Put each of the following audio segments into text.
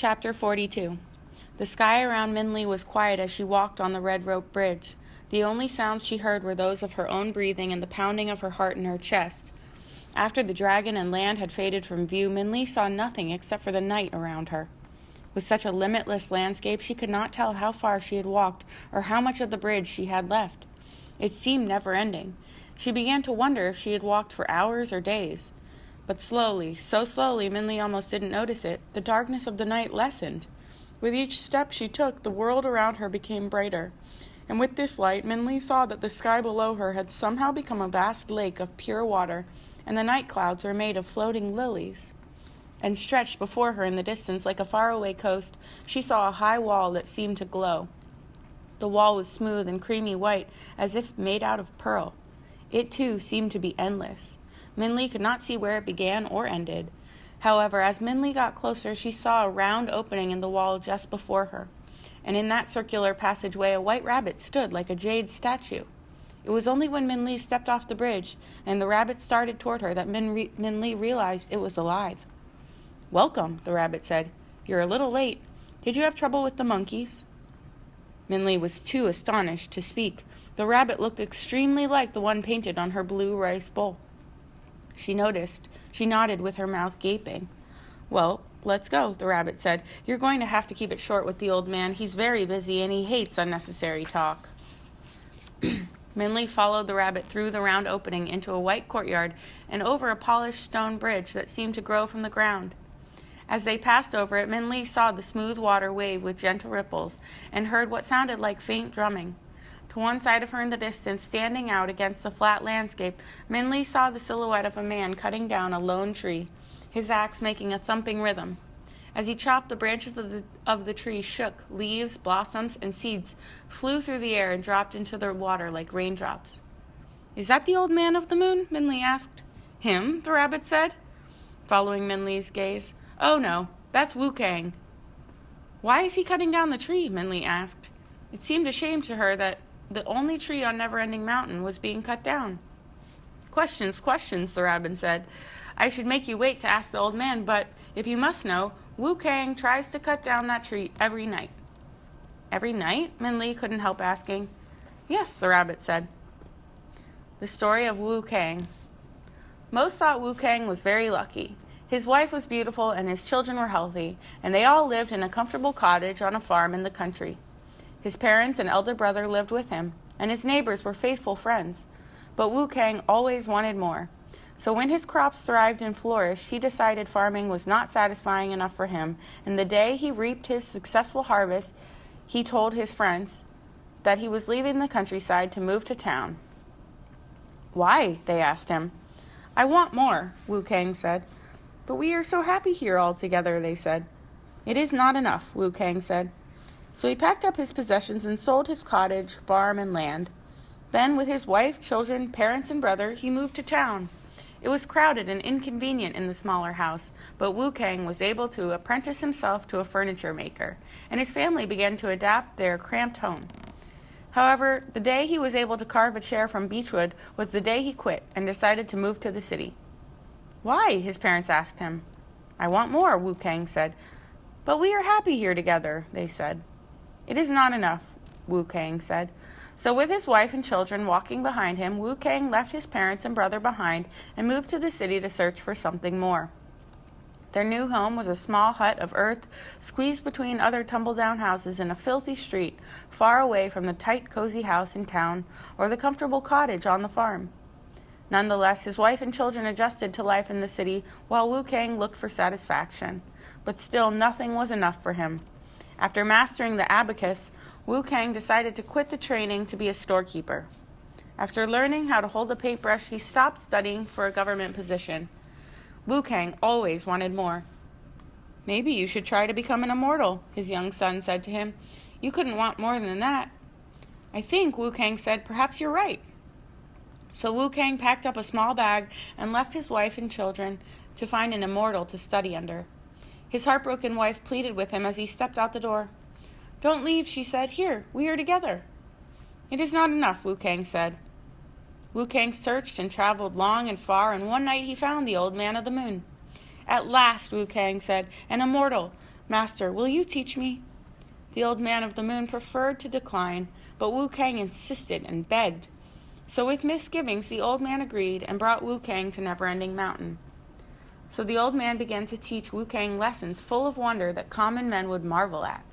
Chapter 42. The sky around Minli was quiet as she walked on the red rope bridge. The only sounds she heard were those of her own breathing and the pounding of her heart in her chest. After the dragon and land had faded from view, Minli saw nothing except for the night around her. With such a limitless landscape, she could not tell how far she had walked or how much of the bridge she had left. It seemed never-ending. She began to wonder if she had walked for hours or days. But slowly, so slowly Minli almost didn't notice it, the darkness of the night lessened. With each step she took, the world around her became brighter. And with this light, Minli saw that the sky below her had somehow become a vast lake of pure water, and the night clouds were made of floating lilies. And stretched before her in the distance like a faraway coast, she saw a high wall that seemed to glow. The wall was smooth and creamy white, as if made out of pearl. It, too, seemed to be endless. Minli could not see where it began or ended. However, as Minli got closer, she saw a round opening in the wall just before her, and in that circular passageway a white rabbit stood like a jade statue. It was only when Minli stepped off the bridge and the rabbit started toward her that Minli realized it was alive. "Welcome," the rabbit said. "You're a little late. Did you have trouble with the monkeys?" Minli was too astonished to speak. The rabbit looked extremely like the one painted on her blue rice bowl. She nodded with her mouth gaping. "Well, let's go," the rabbit said. "You're going to have to keep it short with the old man. He's very busy and he hates unnecessary talk." Minli followed the rabbit through the round opening into a white courtyard and over a polished stone bridge that seemed to grow from the ground. As they passed over it, Minli saw the smooth water wave with gentle ripples and heard what sounded like faint drumming. To one side of her in the distance, standing out against the flat landscape, Minli saw the silhouette of a man cutting down a lone tree, his axe making a thumping rhythm. As he chopped, the branches of the tree shook, leaves, blossoms, and seeds flew through the air and dropped into the water like raindrops. "Is that the old man of the moon?" Minli asked. "Him?" the rabbit said, following Minli's gaze. "Oh no, that's Wu Kang." "Why is he cutting down the tree?" Minli asked. It seemed a shame to her that the only tree on Never-Ending Mountain was being cut down. "Questions, questions," the rabbit said. "I should make you wait to ask the old man, but if you must know, Wu Kang tries to cut down that tree every night." "Every night?" Minli couldn't help asking. "Yes," the rabbit said. The story of Wu Kang. Most thought Wu Kang was very lucky. His wife was beautiful and his children were healthy, and they all lived in a comfortable cottage on a farm in the country. His parents and elder brother lived with him, and his neighbors were faithful friends. But Wu Kang always wanted more. So when his crops thrived and flourished, he decided farming was not satisfying enough for him, and the day he reaped his successful harvest, he told his friends that he was leaving the countryside to move to town. "Why?" they asked him. "I want more," Wu Kang said. "But we are so happy here all together," they said. "It is not enough," Wu Kang said. So he packed up his possessions and sold his cottage, farm, and land. Then, with his wife, children, parents, and brother, he moved to town. It was crowded and inconvenient in the smaller house, but Wu Kang was able to apprentice himself to a furniture maker, and his family began to adapt their cramped home. However, the day he was able to carve a chair from beechwood was the day he quit and decided to move to the city. "Why?" his parents asked him. "I want more," Wu Kang said. "But we are happy here together," they said. "It is not enough," Wu Kang said. So with his wife and children walking behind him, Wu Kang left his parents and brother behind and moved to the city to search for something more. Their new home was a small hut of earth squeezed between other tumble-down houses in a filthy street, far away from the tight, cozy house in town or the comfortable cottage on the farm. Nonetheless, his wife and children adjusted to life in the city while Wu Kang looked for satisfaction. But still, nothing was enough for him. After mastering the abacus, Wu Kang decided to quit the training to be a storekeeper. After learning how to hold a paintbrush, he stopped studying for a government position. Wu Kang always wanted more. "Maybe you should try to become an immortal," his young son said to him. "You couldn't want more than that." "I think," Wu Kang said, "perhaps you're right." So Wu Kang packed up a small bag and left his wife and children to find an immortal to study under. His heartbroken wife pleaded with him as he stepped out the door. "Don't leave," she said. "Here, we are together." "It is not enough," Wu Kang said. Wu Kang searched and traveled long and far, and one night he found the old man of the moon. "At last," Wu Kang said, "an immortal. Master, will you teach me? The old man of the moon preferred to decline, but Wu Kang insisted and begged. So with misgivings, the old man agreed and brought Wu Kang to Never-Ending Mountain. So the old man began to teach Wu Kang lessons full of wonder that common men would marvel at.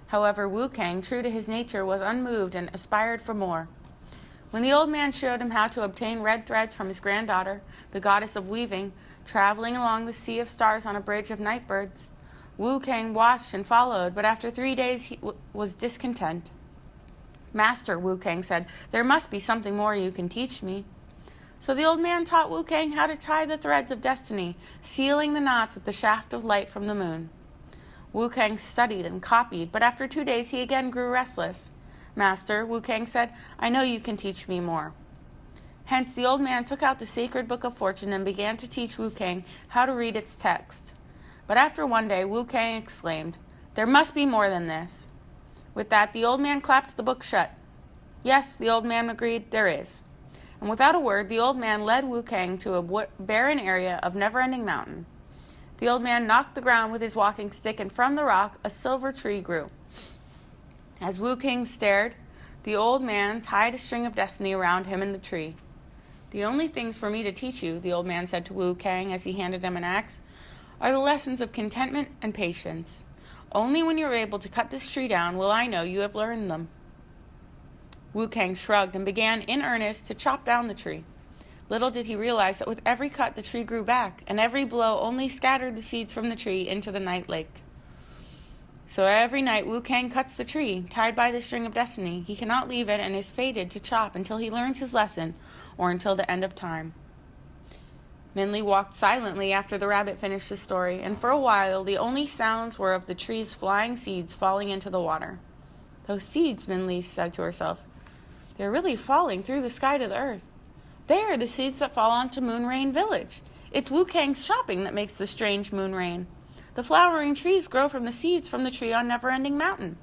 However, Wu Kang, true to his nature, was unmoved and aspired for more. When the old man showed him how to obtain red threads from his granddaughter, the goddess of weaving, traveling along the sea of stars on a bridge of night birds, Wu Kang watched and followed, but after 3 days he was discontent. Master, Wu Kang said, there must be something more you can teach me. So the old man taught Wu Kang how to tie the threads of destiny, sealing the knots with the shaft of light from the moon. Wu Kang studied and copied, but after 2 days he again grew restless. Master, Wu Kang said, I know you can teach me more. Hence the old man took out the sacred book of fortune and began to teach Wu Kang how to read its text. But after one day, Wu Kang exclaimed, there must be more than this. With that, the old man clapped the book shut. Yes, the old man agreed, there is. And without a word, the old man led Wu Kang to a barren area of Never-Ending Mountain. The old man knocked the ground with his walking stick, and from the rock a silver tree grew. As Wu Kang stared, the old man tied a string of destiny around him and the tree. The only things for me to teach you, the old man said to Wu Kang as he handed him an axe, are the lessons of contentment and patience. Only when you are able to cut this tree down will I know you have learned them. Wu Kang shrugged and began in earnest to chop down the tree. Little did he realize that with every cut the tree grew back, and every blow only scattered the seeds from the tree into the night lake. So every night Wu Kang cuts the tree, tied by the string of destiny. He cannot leave it and is fated to chop until he learns his lesson, or until the end of time. Minli walked silently after the rabbit finished the story, and for a while the only sounds were of the tree's flying seeds falling into the water. Those seeds, Minli said to herself, they're really falling through the sky to the earth. They are the seeds that fall onto Moonrain Village. It's Wu Kang's chopping that makes the strange moon rain. The flowering trees grow from the seeds from the tree on Never-Ending Mountain.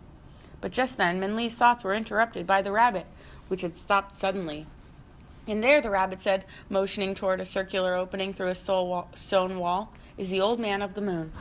But just then, Minli's thoughts were interrupted by the rabbit, which had stopped suddenly. And there, the rabbit said, motioning toward a circular opening through a stone wall, is the old man of the moon.